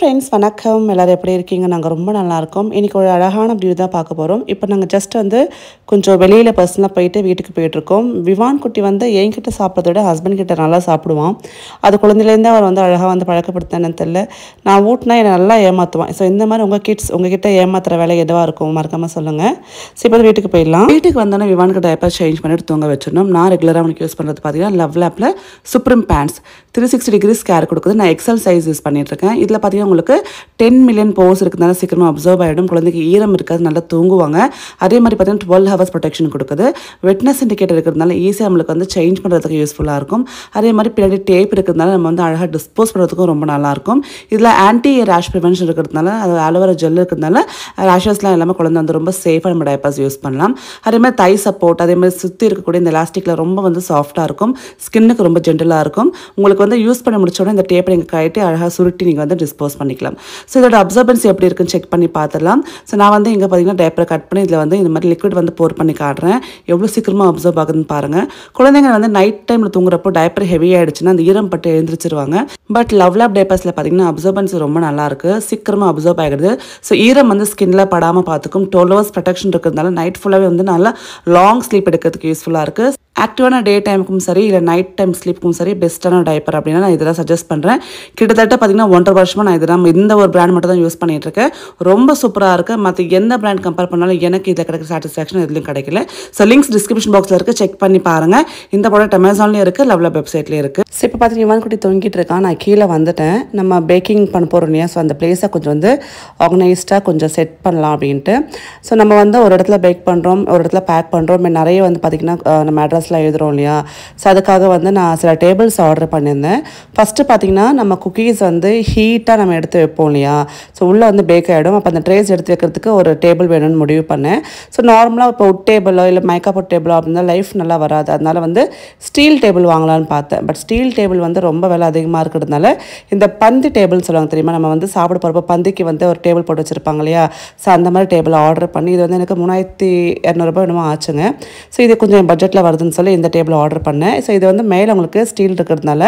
Friends வணக்கம். எல்லாரும் எப்படி இருக்கீங்க? நாங்கள் ரொம்ப நல்லா இருக்கோம். இன்றைக்கி ஒரு அழகான வியூ தான் பார்க்க போகிறோம். இப்போ நாங்கள் ஜஸ்ட் கொஞ்சம் வெளியில் பர்சனலாக போயிட்டு வீட்டுக்கு போயிட்டுருக்கோம். விவான் குட்டி என்கிட்ட சாப்பிட்றத விட ஹஸ்பண்ட் கிட்ட நல்லா சாப்பிடுவான். அது குழந்தையிலேருந்து அவர் அழகாக பழக்கப்படுத்தினு தெரியல. நான் ஊட்டினா என்னை நல்லா ஏமாற்றுவான். ஸோ இந்த மாதிரி உங்கள் உங்ககிட்ட ஏமாத்துற வேலை எதுவாக இருக்கும் மறக்காமல் சொல்லுங்கள். ஸோ இப்போ வீட்டுக்கு போயிடலாம். வீட்டுக்கு வந்தோன்னே விவானுக்கு டைப்பர் சேஞ்ச் பண்ணிட்டு தூங்க வச்சிடணும். நான் ரெகுலராக அவனுக்கு யூஸ் பண்ணுறது பார்த்தீங்கன்னா லவ் லேப்பில் சுப்ரீம் பேண்ட்ஸ் 360 டிகிரிஸ் கேர் கொடுக்குது. நான் எக்ஸல் சைஸ் யூஸ் பண்ணிட்டுருக்கேன். இதில் பார்த்தீங்கன்னா உங்களுக்கு 10 மில்லியன் போர்ஸ் இருக்கிறதுனால சீக்கிரமாக அப்சர்வ் ஆகிடும். குழந்தைக்கு ஈரம் இருக்காது, நல்லா தூங்குவாங்க. அதே மாதிரி பார்த்தீங்கன்னா 12 ஹவர்ஸ் ப்ரொடெக்ஷன் கொடுக்குது. வெட்னஸ் இண்டிகேட்டர் இருக்கிறதுனால ஈஸியாக நம்மளுக்கு சேஞ்ச் பண்ணுறதுக்கு யூஸ்ஃபுல்லாக இருக்கும். அதே மாதிரி பின்னாடி டேப் இருக்கிறதுனால நம்ம அழகாக டிஸ்போஸ் பண்ணுறதுக்கும் ரொம்ப நல்லாயிருக்கும். இதில் ஆன்டி ரேஷ் ப்ரிவென்ஷன் இருக்கிறதுனால அது ஆலோவேரா ஜெல் இருக்கிறதுனால ரேஷஸ்லாம் எல்லாமே குழந்தை ரொம்ப சேஃபாக நம்ம டைப்பர்ஸ் யூஸ் பண்ணலாம். அதே மாதிரி தை சப்போர்ட், அதே மாதிரி சுற்றி இருக்கக்கூடிய இந்த எலாஸ்டிக்கில் ரொம்ப சாஃப்டாக இருக்கும். ஸ்கின்னுக்கு ரொம்ப ஜென்டலாக இருக்கும். உங்களுக்கு யூஸ் பண்ண முடிச்சோட இந்த டேப்பை நீங்கள் கட்டி அழகாக சுருட்டி நீங்கள் டிஸ்போஸ் பண்ணிக்கலாம். ஸோ இதோட அப்சர்பன்ஸ் எப்படி இருக்குன்னு செக் பண்ணி பார்த்துடலாம். ஸோ நான் இங்கே பார்த்தீங்கன்னா டைப்பரை கட் பண்ணி இதில் இந்த மாதிரி லிக்விட் போர் பண்ணி காட்டுறேன். எவ்வளோ சீக்கிரமாக அப்சர்வ் ஆகுதுன்னு பாருங்கள். குழந்தைங்க நைட் டைமில் தூங்குறப்போ டைப்பர் ஹெவி ஆகிடுச்சுன்னா அந்த ஈரம் பட்டு எழுந்திரிச்சிருவாங்க. பட் லவ் லேப் டைப்பர்ஸில் பார்த்தீங்கன்னா அப்சர்பன்ஸ் ரொம்ப நல்லாயிருக்கு, சீக்கிரமாக அப்சர்வ் ஆகிடுது. ஸோ ஈரம் ஸ்கின்ல படாமல் பார்த்துக்கும். 12 ஹவர்ஸ் ப்ரொடெக்ஷன் இருக்கிறதுனால நைட் ஃபுல்லாகவே நல்லா லாங் ஸ்லீப் எடுக்கிறதுக்கு யூஸ்ஃபுல்லாக இருக்குது. ஆக்டிவான டே டைமுக்கும் சரி இல்லை நைட் டைம் ஸ்லீப்புக்கும் சரி பெஸ்ட்டான டைப்பர் அப்படின்னா நான் இதெல்லாம் சஜஸ்ட் பண்ணுறேன். கிட்டத்தட்ட பார்த்தீங்கன்னா 1.5 வருஷமாக நான் இதெல்லாம் இந்த ஒரு பிராண்ட் மட்டும் தான் யூஸ் பண்ணிகிட்ருக்கேன். ரொம்ப சூப்பராக இருக்குது. மற்ற எந்த பிராண்ட் கம்பேர் பண்ணாலும் எனக்கு இதில் கிடைக்கிற சாட்டிஸ்ஃபேக்ஷன் எதுலையும் கிடைக்கல. ஸோ லிங்க்ஸ் டிஸ்கிரிப்ஷன் பாக்ஸில் இருக்குது, செக் பண்ணி பாருங்கள். இந்த ப்ராடக்ட் அமேசான்லேயும் இருக்குது, லவ் லேப் வெப்சைட்லேயும் இருக்குது. ஸோ இப்போ பார்த்தீங்கன்னா இவன் குட்டி தொங்கிட்டு இருக்கான். நான் கீழே வந்துட்டேன். நம்ம பேக்கிங் பண்ண போகிறோம் இல்லையா, ஸோ அந்த பிளேஸை கொஞ்சம் ஆர்கனைஸ்டாக கொஞ்சம் செட் பண்ணலாம் அப்படின்ட்டு. ஸோ நம்ம ஒரு இடத்துல பேக் பண்ணுறோம், ஒரு இடத்துல பேக் பண்ணுறோம். நிறைய பார்த்திங்கன்னா நம்ம அட்ரஸ்லாம் எழுதுகிறோம் இல்லையா. ஸோ அதுக்காக நான் சில டேபிள்ஸ் ஆர்டர் பண்ணியிருந்தேன். ஃபஸ்ட்டு பார்த்திங்கன்னா நம்ம குக்கீஸ் ஹீட்டாக நம்ம எடுத்து வைப்போம் இல்லையா. ஸோ உள்ளே பேக் ஆகிடும். அப்போ அந்த ட்ரேஸ் எடுத்து வைக்கிறதுக்கு ஒரு டேபிள் வேணும்னு முடிவு பண்ணேன். ஸோ நார்மலாக இப்போ உட் டேபிளோ இல்லை மைக்கா போட் டேபிளோ அப்படின்னா லைஃப் நல்லா வராது. அதனால் ஸ்டீல் டேபிள் வாங்கலான்னு பார்த்தேன். பட் ஸ்டீல் டேபிள் ரொம்ப விலை அதிகமாக இருக்கிறதுனால இந்த பந்தி டேபிள்னு சொல்லுவாங்க தெரியுமா, நம்ம சாப்பிட போகிறப்போ பந்திக்கு ஒரு டேபிள் போட்டு வச்சுருப்பாங்க இல்லையா. ஸோ அந்த மாதிரி டேபிள் ஆர்டர் பண்ணி இது எனக்கு 3200 என்னமோ ஆச்சுங்க. ஸோ இது கொஞ்சம் பட்ஜெட்டில் வருதுன்னு சொல்லி இந்த டேபிள் ஆர்டர் பண்ணேன். ஸோ இது மேலே உங்களுக்கு ஸ்டீல் இருக்கிறதுனால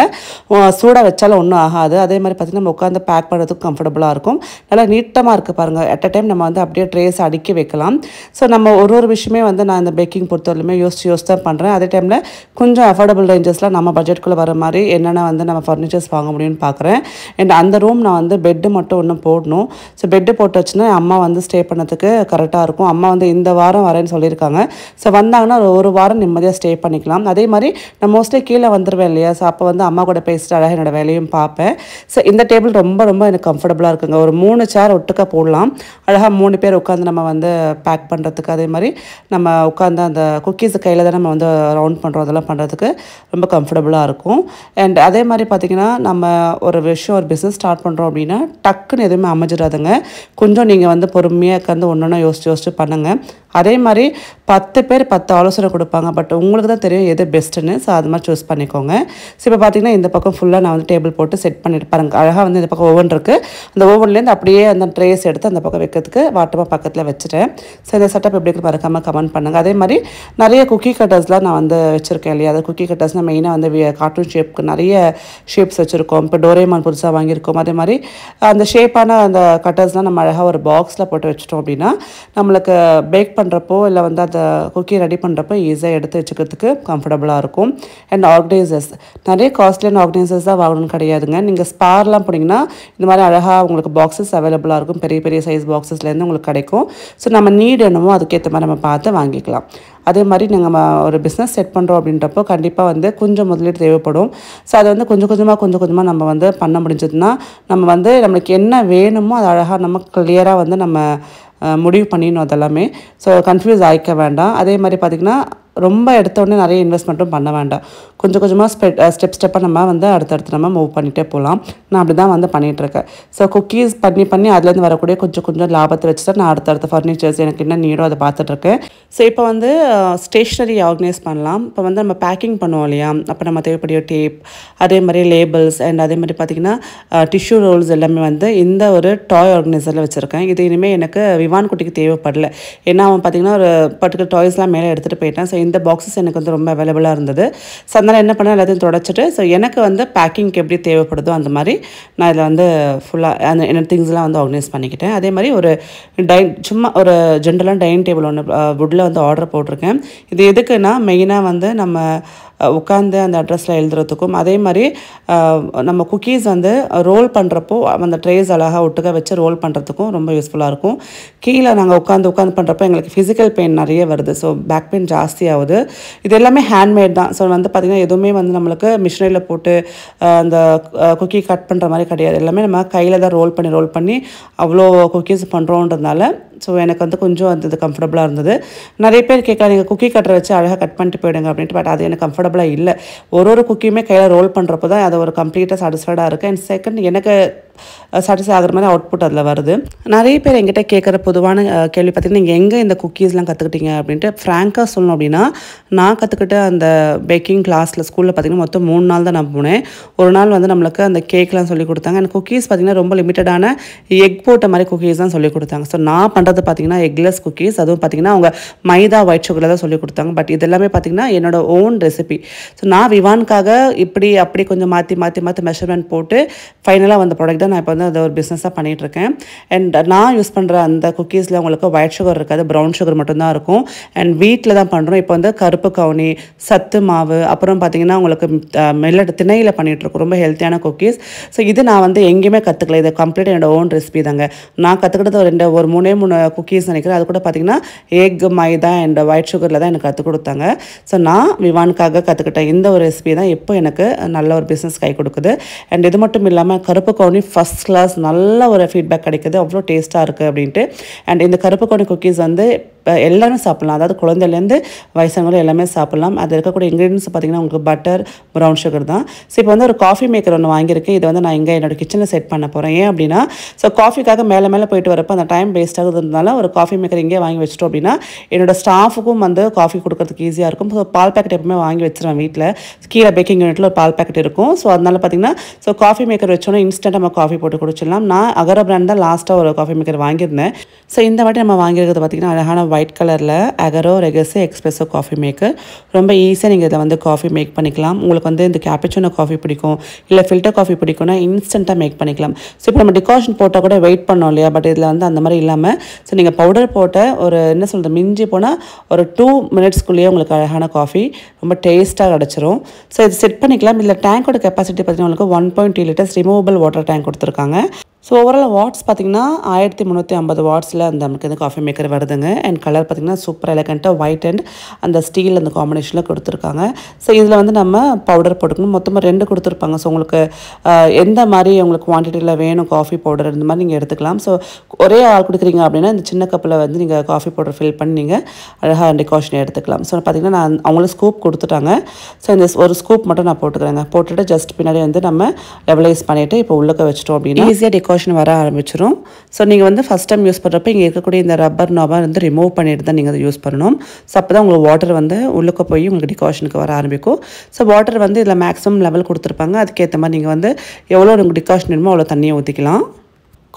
சூடாக வச்சாலும் ஒன்றும் ஆகாது. அதே மாதிரி பார்த்திங்கன்னா நம்ம உட்காந்து பேக் பண்ணுறதுக்கு கம்ஃபர்டபுளாக இருக்கும். நல்லா நீட்டமாக இருக்குது பாருங்கள். அட் அ டைம் நம்ம அப்படியே ட்ரேஸ் அடுக்கி வைக்கலாம். ஸோ நம்ம ஒரு விஷயமே நான் இந்த பேக்கிங் பொறுத்தவரையிலுமே யோசிச்சு தான் பண்ணுறேன். அதே டைமில் கொஞ்சம் அஃபோர்டபுள் ரேஞ்சஸில் நம்ம பட்ஜெட்டுக்குள்ளே வர மாதிரி என்னென்ன நம்ம ஃபர்னிச்சர்ஸ் வாங்க முடியும்னு பார்க்குறேன். அண்ட் அந்த ரூம் நான் பெட்டு மட்டும் ஒன்று போடணும். ஸோ பெட்டு போட்டு வச்சுன்னா அம்மா ஸ்டே பண்ணதுக்கு கரெக்டாக இருக்கும். அம்மா இந்த வாரம் வரேன்னு சொல்லியிருக்காங்க. ஸோ வந்தாங்கன்னா ஒரு வாரம் நிம்மதியாக ஸ்டே பண்ணிக்கலாம். அதே மாதிரி நான் மோஸ்ட்லி கீழே வந்துடுவேன் இல்லையா. ஸோ அப்போ அம்மா கூட பேசிட்டு அழகாக என்னோடய வேலையும் பார்ப்பேன். ஸோ இந்த டேபிள் ரொம்ப எனக்கு கம்ஃபர்டபுளாக இருக்குங்க. ஒரு 3 சேர் ஒட்டுக்க போடலாம். அழகாக 3 பேர் உட்காந்து நம்ம பேக் பண்ணுறதுக்கு, அதே மாதிரி நம்ம உட்காந்து அந்த குக்கீஸு கையில் தான் நம்ம ரவுண்ட் பண்ணுறோம், அதெல்லாம் பண்ணுறதுக்கு ரொம்ப கம்ஃபர்டபுளாக இருக்கும். அண்ட் அதே மாதிரி பார்த்திங்கன்னா நம்ம ஒரு பிஸ்னஸ் ஸ்டார்ட் பண்ணுறோம் அப்படின்னா டக்குன்னு எதுவுமே அமைஞ்சிடாதுங்க. கொஞ்சம் நீங்கள் பொறுமையாக உட்காந்து ஒன்று யோசிச்சு பண்ணுங்கள். அதே மாதிரி 10 பேர் 10 ஆலோசனை கொடுப்பாங்க. பட் உங்களுக்கு தான் தெரியும் எது பெஸ்ட்டுன்னு. ஸோ அது மாதிரி சூஸ் பண்ணிக்கோங்க. ஸோ இப்போ பார்த்தீங்கன்னா இந்த பக்கம் ஃபுல்லாக நான் டேபிள் போட்டு செட் பண்ணிட்டு பாருங்கள். அழகாக இந்த பக்கம் ஓவன் இருக்குது. அந்த ஓவன்லேருந்து அப்படியே அந்த ட்ரேஸ் எடுத்து அந்த பக்கம் வைக்கிறதுக்கு வாட்டமாக பக்கத்தில் வச்சுட்டேன். ஸோ இந்த செட்டப் எப்படி இருக்கு மறக்காமல் கமெண்ட் பண்ணுங்கள். அதே மாதிரி நிறைய குக்கி கட்டர்ஸ்லாம் நான் வச்சுருக்கேன் இல்லையா. அது குக்கி கட்டர்ஸ்னால் மெயினாக கார்ட்டூன் ஷேப்புக்கு நிறைய ஷேப்ஸ் வச்சுருக்கோம். இப்போ டோரேமான் புதுசாக வாங்கியிருக்கோம். அதே மாதிரி அந்த ஷேப்பான அந்த கட்டர்ஸ்லாம் நம்ம அழகாக ஒரு பாக்ஸில் போட்டு வச்சிட்டோம் அப்படின்னா நம்மளுக்கு பேக் பண்ணுறப்போ இல்லை அந்த குக்கி ரெடி பண்ணுறப்போ ஈஸியாக எடுத்து வச்சுக்கிறதுக்கு கம்ஃபர்டபுளாக இருக்கும். அண்ட் ஆர்கனைசர்ஸ் நிறைய காஸ்ட்லியான ஆர்கனைசர்ஸ் தான் வாங்கணும்னு கிடையாதுங்க. நீங்கள் ஸ்பார்லாம் போனீங்கன்னா இந்த மாதிரி அழகாக உங்களுக்கு பாக்ஸஸ் அவைலபிளாக இருக்கும். பெரிய பெரிய சைஸ் பாக்ஸஸ்லேருந்து உங்களுக்கு கிடைக்கும். ஸோ நம்ம நீட் என்னமோ அதுக்கேற்ற மாதிரி நம்ம பார்த்து வாங்கிக்கலாம். அதே மாதிரி நம்ம ஒரு பிஸ்னஸ் செட் பண்ணுறோம் அப்படின்றப்போ கண்டிப்பாக கொஞ்சம் முதலீடு தேவைப்படும். ஸோ அதை கொஞ்சம் கொஞ்சமாக நம்ம பண்ண முடிஞ்சதுன்னா நம்ம நம்மளுக்கு என்ன வேணுமோ அது அழகாக நம்ம கிளியராக நம்ம முடிவு பண்ணிடணும் அதெல்லாமே. ஸோ கன்ஃபியூஸ் ஆகிக்க வேண்டாம். அதே மாதிரி பார்த்திங்கன்னா ரொம்ப எடுத்தோடனே நிறைய இன்வெஸ்ட்மெண்ட்டும் பண்ண வேண்டாம். கொஞ்சமாக ஸ்டெப்பாக நம்ம அடுத்தடுத்து நம்ம மூவ் பண்ணிகிட்டே போகலாம். நான் அப்படி தான் பண்ணிகிட்ருக்கேன். ஸோ குக்கீஸ் பண்ணி அதுலேருந்து வரக்கூடிய கொஞ்சம் லாபத்தை வச்சு தான் நான் அடுத்தடுத்த ஃபர்னிச்சர்ஸ் எனக்கு என்ன நீடோ அதை பார்த்துட்ருக்கேன். ஸோ இப்போ ஸ்டேஷ்னரி ஆர்கனைஸ் பண்ணலாம். இப்போ நம்ம பேக்கிங் பண்ணுவோம் இல்லையா. அப்போ நம்ம தேவைப்படிய டேப், அதே மாதிரி லேபிள்ஸ் அண்ட் அதே மாதிரி பார்த்திங்கன்னா டிஷ்யூ ரோல்ஸ் எல்லாமே இந்த ஒரு டாய் ஆர்கனைசரில் வச்சுருக்கேன். இது இனிமேல் எனக்கு விவான் குட்டிக்கு தேவைப்படல. ஏன்னா அவன் பார்த்திங்கன்னா ஒரு பர்டிகுலர் டாய்ஸ்லாம் மேலே எடுத்துகிட்டு போயிட்டேன். ஸோ இந்த பாக்ஸஸ் எனக்கு வந்து ரொம்ப அவைலபிளாக இருந்தது. ஸோ அதனால் என்ன பண்ணேன், எல்லாத்தையும் தொடச்சிட்டு ஸோ எனக்கு வந்து பேக்கிங்க்கு எப்படி தேவைப்படுதோ அந்த மாதிரி நான் இதில் வந்து ஃபுல்லாக அந்த என்ன திங்ஸ்லாம் வந்து ஆர்கனைஸ் பண்ணிக்கிட்டேன். அதே மாதிரி ஒரு சும்மா ஒரு ஜென்ரலாக டைனிங் டேபிள் ஒன்று வுட்டில் வந்து ஆர்டர் போட்டிருக்கேன். இது எதுக்குன்னா மெயினாக வந்து நம்ம உட்காந்து அந்த அட்ரஸில் எழுதுறதுக்கும், அதே மாதிரி நம்ம குக்கீஸ் வந்து ரோல் பண்ணுறப்போ அந்த ட்ரேஸ் அழகாக ஒட்டுக்க வச்சு ரோல் பண்ணுறதுக்கும் ரொம்ப யூஸ்ஃபுல்லாக இருக்கும். கீழே நாங்கள் உட்காந்து பண்ணுறப்போ எங்களுக்கு ஃபிசிக்கல் பெயின் நிறைய வருது. ஸோ பேக் பெயின் ஜாஸ்தி ஆகுது. இது எல்லாமே ஹேண்ட்மேட் தான். ஸோ வந்து பார்த்திங்கன்னா எதுவுமே வந்து நம்மளுக்கு மிஷினரியில் போட்டு அந்த குக்கி கட் பண்ணுற மாதிரி கிடையாது. எல்லாமே நம்ம கையில் தான் ரோல் பண்ணி அவ்வளோ குக்கீஸ் பண்ணுறோன்றதுனால ஸோ எனக்கு வந்து கொஞ்சம் வந்து இது கம்ஃபர்டபுளாக இருந்தது. நிறைய பேர் கேட்கலாம், நீங்கள் குக்கி கட்டரை வச்சு அழகாக கட் பண்ணிட்டு போயிடுங்க அப்படின்ட்டு. பட் அது எனக்கு கம்ஃபர்டபுளாக இல்லை. ஒரு குக்கியுமே கையில் ரோல் பண்ணுறப்போ தான் அது ஒரு கம்ப்ளீட்டாக சாட்டிஸ்ஃபைடாக இருக்குது. அண்ட் செகண்ட் எனக்கு சாட்டிஸ்ஃபை ஆகிற மாதிரி அவுட்புட் அதில் வருது. நிறைய பேர் என்கிட்ட கேட்குற பொதுவான கேள்வி பார்த்திங்கன்னா, நீங்கள் எங்கே இந்த குக்கீஸ்லாம் கற்றுக்கிட்டீங்க அப்படின்ட்டு. ஃப்ராங்காக சொல்லணும் அப்படின்னா, நான் கற்றுக்கிட்ட அந்த பேக்கிங் கிளாஸில் ஸ்கூலில் பார்த்திங்கன்னா மொத்தம் 3 நாள் தான் நான் போனேன். ஒரு நாள் வந்து நம்மளுக்கு அந்த கேக்லாம் சொல்லி கொடுத்தாங்க. அண்ட் குக்கீஸ் பார்த்திங்கன்னா ரொம்ப லிமிட்டடான எக் போட்ட மாதிரி குக்கீஸ் தான் சொல்லி கொடுத்தாங்க. ஸோ நான் பண்ணுறது பார்த்திங்கன்னா எக்லெஸ் குக்கீஸ். அதுவும் பார்த்திங்கன்னா அவங்க மைதா ஒயிட் சுகரில் தான் சொல்லி கொடுத்தாங்க. பட் இது எல்லாமே பார்த்திங்கன்னா என்னோட ஓன் ரெசிபி. ஸோ நான் விவானுக்காக இப்படி அப்படி கொஞ்சம் மாற்றி மெஷர்மெண்ட் போட்டு ஃபைனலாக வந்த ப்ராடக்ட் தான் நான் இப்போ வந்து அதை ஒரு பிஸ்னஸாக பண்ணிகிட்ருக்கேன். அண்ட் நான் யூஸ் பண்ணுற அந்த குக்கீஸில் உங்களுக்கு ஒயிட் சுகர் இருக்காது, ப்ரௌன் சுகர் மட்டும்தான் இருக்கும். அண்ட் வீட்டில் தான் பண்ணுறோம். இப்போ வந்து கருப்பு கவுனி, சத்து மாவு, அப்புறம் பார்த்திங்கன்னா உங்களுக்கு மில்லட் திணையில் பண்ணிகிட்ருக்கோம். ரொம்ப ஹெல்த்தியான குக்கீஸ். ஸோ இது நான் வந்து எங்கேயுமே கற்றுக்கல. இது கம்ப்ளீட்டாக என்னோட ஓன் ரெசிபி தாங்க. நான் கற்றுக்கிட்டது ஒரு 3 குக்கீஸ் நினைக்கிறேன். அது கூட பார்த்திங்கன்னா எக், மைதா அண்ட் ஒயிட் சுகரில் தான் எனக்கு கற்றுக் கொடுத்தாங்க. ஸோ நான் விவானுக்காக கற்றுக்கிட்டேன் இந்த ஒரு ரெசிபி தான் இப்போ எனக்கு நல்ல ஒரு பிஸ்னஸ் கை கொடுக்குது. அண்ட் இது மட்டும் இல்லாமல் கருப்பு கவுனி ஃபஸ்ட் கிளாஸ் நல்ல ஒரு ஃபீட்பேக் கிடைக்குது, அவ்வளோ டேஸ்ட்டாக இருக்குது அப்படின்ட்டு. அண்ட் இந்த கருப்பு கவுனி குக்கீஸ் வந்து எல்லாமே சாப்பிட்லாம். அதாவது குழந்தைலேருந்து வயசானவங்களும் எல்லாமே சாப்பிட்லாம். அது இருக்கக்கூடிய இன்க்ரீடியன்ஸ் பார்த்திங்கன்னா உங்களுக்கு பட்டர், ப்ரௌன் சுகர் தான். ஸோ இப்போ வந்து ஒரு காஃபி மேக்கர் ஒன்று வாங்கியிருக்கேன். இதை வந்து நான் இங்கே என்னோடய கிச்சனில் செட் பண்ண போகிறேன். ஏன் அப்படின்னா, ஸோ காஃபிக்காக மேலே போயிட்டு வரப்போ அந்த டைம் வேஸ்ட் ஆகுதுனால ஒரு காஃபி மேக்கர் இங்கே வாங்கி வச்சிட்டோம் அப்படின்னா என்னோடய ஸ்டாஃபுக்கும் வந்து காஃபி கொடுக்கறதுக்கு ஈஸியாக இருக்கும். ஸோ பால் பேக்கெட் எப்பவுமே வாங்கி வச்சிருவேன் வீட்டில். கீழே பேக்கிங் யூனிட்டில் ஒரு பால் பேக்கெட் இருக்கும். ஸோ அதனால் பார்த்திங்கன்னா ஸோ காஃபி மேக்கர் வச்சோன்னா இன்ஸ்டண்ட்டாக நம்ம காஃபி போட்டு குடிச்சிடலாம். நான் அகர பிராண்ட் தான் லாஸ்ட்டாக ஒரு காஃபி மேக்கர் வாங்கியிருந்தேன். ஸோ இந்த வாட்டி நம்ம வாங்கியிருக்கிறது பார்த்திங்கன்னா அழகான ஒயிட் கலரில் அகரோ ரெகஸி எக்ஸ்பிரஸோ காஃபி மேக்கர். ரொம்ப ஈஸியாக நீங்கள் இதில் வந்து காஃபி மேக் பண்ணிக்கலாம். உங்களுக்கு வந்து இந்த கேப்பச்சினோ காஃபி பிடிக்கும், இல்லை ஃபில்டர் காஃபி பிடிக்கும்னா இன்ஸ்டண்ட்டாக மேக் பண்ணிக்கலாம். ஸோ இப்போ நம்ம டிகாஷன் போட்டால் கூட வெயிட் பண்ணோம் இல்லையா, பட் இதில் வந்து அந்த மாதிரி இல்லாமல் ஸோ நீங்கள் பவுடர் போட்ட ஒரு என்ன சொல்கிறது மிஞ்சி போனால் ஒரு 2 மினிட்ஸ்க்குள்ளேயே உங்களுக்கு அழகான காஃபி ரொம்ப டேஸ்ட்டாக கிடச்சிரும். ஸோ இது செட் பண்ணிக்கலாம். இதில் டேங்கோட கெப்பாசிட்டி பார்த்திங்கன்னா உங்களுக்கு 1.2 லிட்டர்ஸ் ரிமூவபிள் வாட்டர் டேங்க் கொடுத்துருக்காங்க. ஸோ ஓவரால் வாட்ஸ் பார்த்திங்கன்னா 1350 வாட்ஸில் அந்த நமக்கு வந்து காஃபி மேக்கர் வருதுங்க. அண்ட் கலர் பார்த்திங்கன்னா சூப்பர் எலகண்ட்டாக ஒயிட் அண்ட் அந்த ஸ்டீல் அந்த காம்பினேஷனில் கொடுத்துருக்காங்க. ஸோ இதில் வந்து நம்ம பவுடர் போட்டுக்கணும். மொத்தமாக 2 கொடுத்துருப்பாங்க. ஸோ உங்களுக்கு எந்த மாதிரி உங்களுக்கு குவான்டிட்டியில் வேணும் காஃபி பவுடர் இந்த மாதிரி நீங்கள் எடுத்துக்கலாம். ஸோ ஒரே ஆள் கொடுக்குறீங்க அப்படின்னா இந்த சின்ன கப்பில் வந்து நீங்கள் காஃபி பவுடர் ஃபில் பண்ணி நீங்கள் அழகாக டிகாஷனை எடுத்துக்கலாம். ஸோ பார்த்திங்கன்னா நான் அவங்களுக்கு ஸ்கூப் கொடுத்துட்டாங்க. ஸோ இந்த ஒரு ஸ்கூப் மட்டும் நான் போட்டுக்கிறேங்க. போட்டுட்டு ஜஸ்ட் பின்னாடி வந்து நம்ம லெவலைஸ் பண்ணிவிட்டு இப்போ உள்ளுக்க வச்சிட்டோம் அப்படின்னா ஈஸியாக டிகாஷன் வர ஆரம்பிச்சிடும். ஸோ நீங்கள் வந்து ஃபஸ்ட் டைம் யூஸ் பண்ணுறப்ப இங்கே இருக்கக்கூடிய இந்த ரப்பர் நாபை வந்து ரிமூவ் பண்ணிட்டு தான் நீங்கள் அதை யூஸ் பண்ணணும். ஸோ அப்போ தான் உங்களுக்கு வாட்டர் வந்து உள்ளுக்க போய் உங்களுக்கு டிகாஷனுக்கு வர ஆரம்பிக்கும். ஸோ வாட்டர் வந்து இதில் மேக்ஸிமம் லெவல் கொடுத்துருப்பாங்க. அதுக்கேற்ற மாதிரி நீங்கள் வந்து எவ்வளோ உங்களுக்கு டிகாஷன் வேணுமோ அவ்வளோ தண்ணியை ஊற்றிக்கலாம்.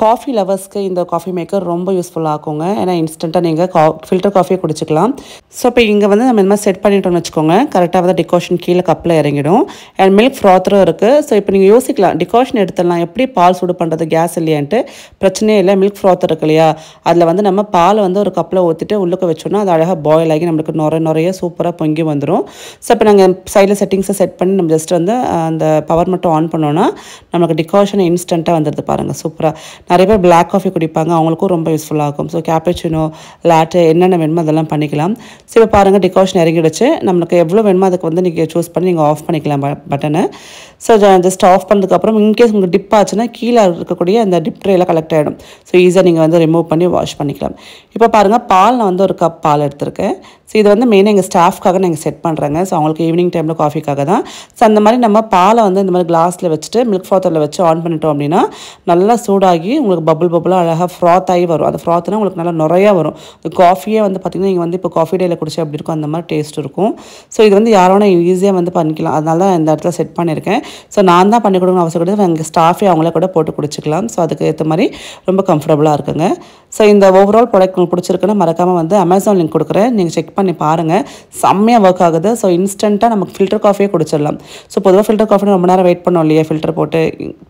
காஃபி லவர்ஸ்க்கு இந்த காஃபி மேக்கர் ரொம்ப யூஸ்ஃபுல்லாக இருக்குங்க. ஏன்னா இன்ஸ்டண்ட்டாக நீங்கள் ஃபில்டர் காஃபியை குடிச்சிக்கலாம். ஸோ இப்போ இங்கே வந்து நம்ம இந்த மாதிரி செட் பண்ணிட்டோம்னு வச்சுக்கோங்க, கரெக்டாக வந்து டிகாஷன் கீழே கப்பில் இறங்கிடும். அண்ட் மில்க் ஃப்ராத்தரும் இருக்குது. ஸோ இப்போ நீங்கள் யோசிக்கலாம் டிகாஷன் எடுத்துடலாம், எப்படி பால் சூடு பண்ணுறது, கேஸ் இல்லையான்ட்டு. பிரச்சனையே இல்லை. மில்க் ஃப்ராத்தர் இருக்கு இல்லையா, அதில் வந்து நம்ம பால் வந்து ஒரு கப்பில் ஊற்றிட்டு உள்ளுக்க வச்சோன்னா அது அழகாக பாயில் ஆகி நம்மளுக்கு நிறைய சூப்பராக பொங்கி வந்துடும். ஸோ இப்போ நாங்கள் சைடில் செட்டிங்ஸை செட் பண்ணி நம்ம ஜஸ்ட் வந்து அந்த பவர் மட்டும் ஆன் பண்ணோன்னா நமக்கு டிகாஷன் இன்ஸ்டண்ட்டாக வந்துடுது பாருங்கள், சூப்பராக. நிறைய பேர் பிளாக் காஃபி குடிப்பாங்க, அவங்களுக்கும் ரொம்ப யூஸ்ஃபுல்லாக இருக்கும். ஸோ கேப்பச்சினோ, லாட்டே என்னென்ன வேணுமோ அதெல்லாம் பண்ணிக்கலாம். ஸோ இப்போ பாருங்கள் டிகாஷன் இறங்கிடுச்சு. நம்மளுக்கு எவ்வளோ வேணுமோ அதுக்கு வந்து நீங்கள் சூஸ் பண்ணி நீங்கள் ஆஃப் பண்ணிக்கலாம் பட்டனை. ஸோ ஜஸ்ட் ஆஃப் பண்ணதுக்கப்புறம் இன்கேஸ் உங்களுக்கு டிப் ஆச்சுன்னா கீழே இருக்கக்கூடிய அந்த டிப் ட்ரேயில் கலெக்ட் ஆகிடும். ஸோ ஈஸியாக நீங்கள் வந்து ரிமூவ் பண்ணி வாஷ் பண்ணிக்கலாம். இப்போ பாருங்கள் பால் நான் வந்து ஒரு கப் பால் எடுத்திருக்கேன். ஸோ இது வந்து மெயினாக எங்கள் ஸ்டாஃப்காக நாங்கள் செட் பண்ணுறாங்க. ஸோ அவங்களுக்கு ஈவினிங் டைமில் காஃபிக்காக தான். ஸோ அந்த மாதிரி நம்ம பாலை வந்து இந்த மாதிரி கிளாஸில் வச்சுட்டு மில்க் ஃப்ராத்தரில் வச்சு ஆன் பண்ணிட்டோம் அப்படின்னா நல்லா சூடாகி உங்களுக்கு பபுளாக அழகாக ஃப்ராத் ஆகி வரும். அது ஃப்ராத்னா உங்களுக்கு நல்லா நிறையா வரும். காஃபியே வந்து பார்த்திங்கன்னா நீங்கள் வந்து இப்போ காஃபி டேயில் குடிச்சா எப்படி இருக்கும் அந்த மாதிரி டேஸ்ட் இருக்கும். ஸோ இது வந்து யாரோனா ஈஸியாக வந்து பண்ணிக்கலாம். அதனால தான் இந்த இடத்துல செட் பண்ணியிருக்கேன். ஸோ நான் தான் பண்ணி கொடுக்கணும் அவசியம் கிடையாது, எங்கள் ஸ்டாஃபே அவங்களே கூட போட்டு குடிச்சிக்கலாம். ஸோ அதுக்கு ஏற்ற மாதிரி ரொம்ப கம்ஃபர்டபுளாக இருக்குங்க. ஸோ இந்த ஓவரால் ப்ராடக்ட் உங்களுக்கு பிடிச்சிருக்குன்னா மறக்காமல் வந்து அமேசான் லிங்க் கொடுக்குறேன், நீங்கள் செக் பண்ணி பாருங்கள். செம்மையாக ஒர்க் ஆகுது. ஸோ இன்ஸ்டண்ட்டாக நமக்கு ஃபில்டர் காஃபியே குடிச்சிடலாம். ஸோ பொதுவாக ஃபில்டர் காஃபி ரொம்ப நேரம் வெயிட் பண்ணோம் இல்லையா, ஃபில்டர் போட்டு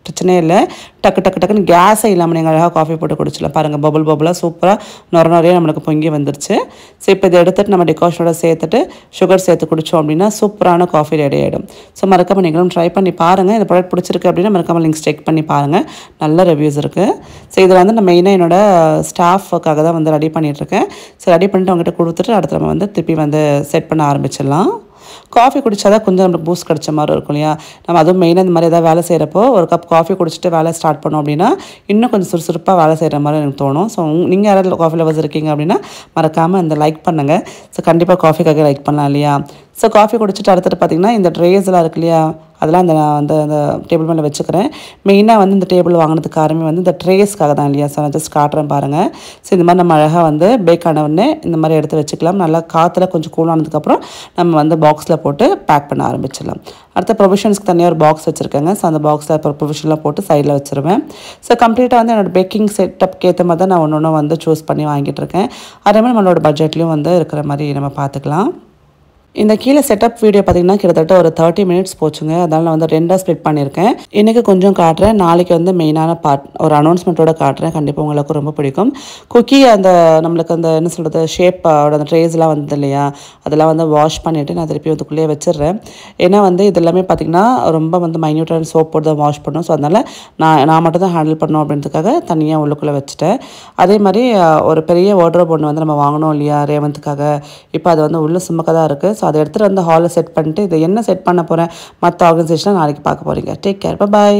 பிரச்சனையே இல்லை, டக்குன்னு கேஸே இல்லாமல் நீங்கள் அழகாக காஃபி போட்டு குடிச்சிடலாம். பாருங்கள் பபுளாக சூப்பராக நிறைய நம்மளுக்கு பொங்கி வந்துருச்சு. ஸோ இப்போ இதை எடுத்துகிட்டு நம்ம டிகாஷனோட சேர்த்துட்டு சுகர் சேர்த்து குடித்தோம் அப்படின்னா சூப்பரான காஃபி ரெடி ஆகிடும். ஸோ மறக்காமல் நீங்களும் ட்ரை பண்ணி பாருங்கள். இந்த ப்ராடக்ட் பிடிச்சிருக்கு அப்படின்னா மறக்காமல் லிங்க்ஸ் செக் பண்ணி பாருங்கள், நல்ல ரிவ்யூஸ் இருக்குது. ஸோ இதில் வந்து நான் மெயினாக என்னோட ஸ்டாஃபுக்காக தான் வந்து ரெடி பண்ணிகிட்ருக்கேன். ஸோ ரெடி பண்ணிட்டு அவங்ககிட்ட கொடுத்துட்டு அடுத்து நம்ம வந்து திருப்பி வந்து செட் பண்ண ஆரம்பிச்சிடலாம். காஃபி குடித்தா தான் கொஞ்சம் நம்மளுக்கு பூஸ்ட் கிடச்ச மாதிரி இருக்கும் இல்லையா. நம்ம அதுவும் மெயினாக இந்த மாதிரி ஏதாவது வேலை செய்கிறப்போ ஒரு கப் காஃபி குடிச்சிட்டு வேலை ஸ்டார்ட் பண்ணோம் அப்படின்னா இன்னும் கொஞ்சம் சுறுசுறுப்பாக வேலை செய்கிற மாதிரி எனக்கு தோணும். ஸோ நீங்கள் யாராவது காஃபி லவர்ஸ் இருக்கீங்க அப்படின்னா மறக்காமல் இந்த லைக் பண்ணுங்கள். ஸோ கண்டிப்பாக காஃபிக்காக லைக் பண்ணலாம் இல்லையா. ஸோ காஃபி குடிச்சிட்டு அடுத்துட்டு பார்த்திங்கன்னா இந்த ட்ரேஸ்லாம் இருக்கு இல்லையா, அதெல்லாம் அந்த டேபிள் மேலே வச்சுக்கிறேன். மெயினாக வந்து இந்த டேபிள் வாங்கினதுக்கு காரணமே வந்து இந்த ட்ரேஸ்க்காக தான் இல்லையா. ஸோ நான் ஜஸ்ட் காட்டுறேன் பாருங்கள். ஸோ இந்த மாதிரி நம்ம அழகாக வந்து பேக் ஆனவுடனே இந்த மாதிரி எடுத்து வச்சுக்கலாம். நல்லா காற்றுல கொஞ்சம் கூலானதுக்கப்புறம் நம்ம வந்து பாக்ஸில் போட்டு பேக் பண்ண ஆரம்பிச்சிடலாம். அடுத்த ப்ரொவிஷன்ஸ்க்கு தனியாக ஒரு பாக்ஸ் வச்சுருக்கேங்க. ஸோ அந்த பாக்ஸில் இப்போ ப்ரொவிஷன்லாம் போட்டு சைடில் வச்சுருவேன். ஸோ கம்ப்ளீட்டாக வந்து என்னோடய பேக்கிங் செட்டப்க்கு ஏற்ற மாதிரி தான் நான் ஒன்று வந்து சூஸ் பண்ணி வாங்கிட்டு இருக்கேன். அதே மாதிரி நம்மளோட பட்ஜெட்லேயும் வந்து இருக்கிற மாதிரி நம்ம பார்த்துக்கலாம். இந்த கீழே செட்டப் வீடியோ பார்த்திங்கன்னா கிட்டத்தட்ட ஒரு 30 மினிட்ஸ் போச்சுங்க. அதனால் நான் வந்து 2ஆக ஸ்ப்ளிட் பண்ணியிருக்கேன். இன்றைக்கி கொஞ்சம் காட்டுறேன், நாளைக்கு வந்து மெயினான பார்ட் ஒரு அனௌன்ஸ்மெண்ட்டோட காட்டுறேன். கண்டிப்பாக உங்களுக்கு ரொம்ப பிடிக்கும். குக்கி அந்த நம்மளுக்கு அந்த என்ன சொல்கிறது ஷேப்போட அந்த ட்ரேஸ்லாம் வந்தது இல்லையா, அதெல்லாம் வந்து வாஷ் பண்ணிவிட்டு நான் திருப்பி அதுக்குள்ளேயே வச்சிடுறேன். ஏன்னா வந்து இது எல்லாமே பார்த்திங்கன்னா ரொம்ப வந்து மைன்யூட்டான சோப் போட்டு தான் வாஷ் பண்ணணும். ஸோ அதனால் நான் மட்டும் தான் ஹேண்டில் பண்ணணும் அப்படின்றதுக்காக தனியாக உள்ளுக்குள்ளே வச்சுட்டேன். அதே மாதிரி ஒரு பெரிய வார்ட்ரோப் ஒன்று வந்து நம்ம வாங்கினோம் இல்லையா ரேவந்துக்காக, இப்போ அது வந்து உள்ளே சுமக்க தான் இருக்குது. ஸோ அதை எடுத்துகிட்டு வந்து ஹாலில் செட் பண்ணிட்டு இதை என்ன செட் பண்ண போகிறேன் மற்ற ஆர்கனைசேஷனை நாளைக்கு பார்க்க போகிறீங்க. Take care, by.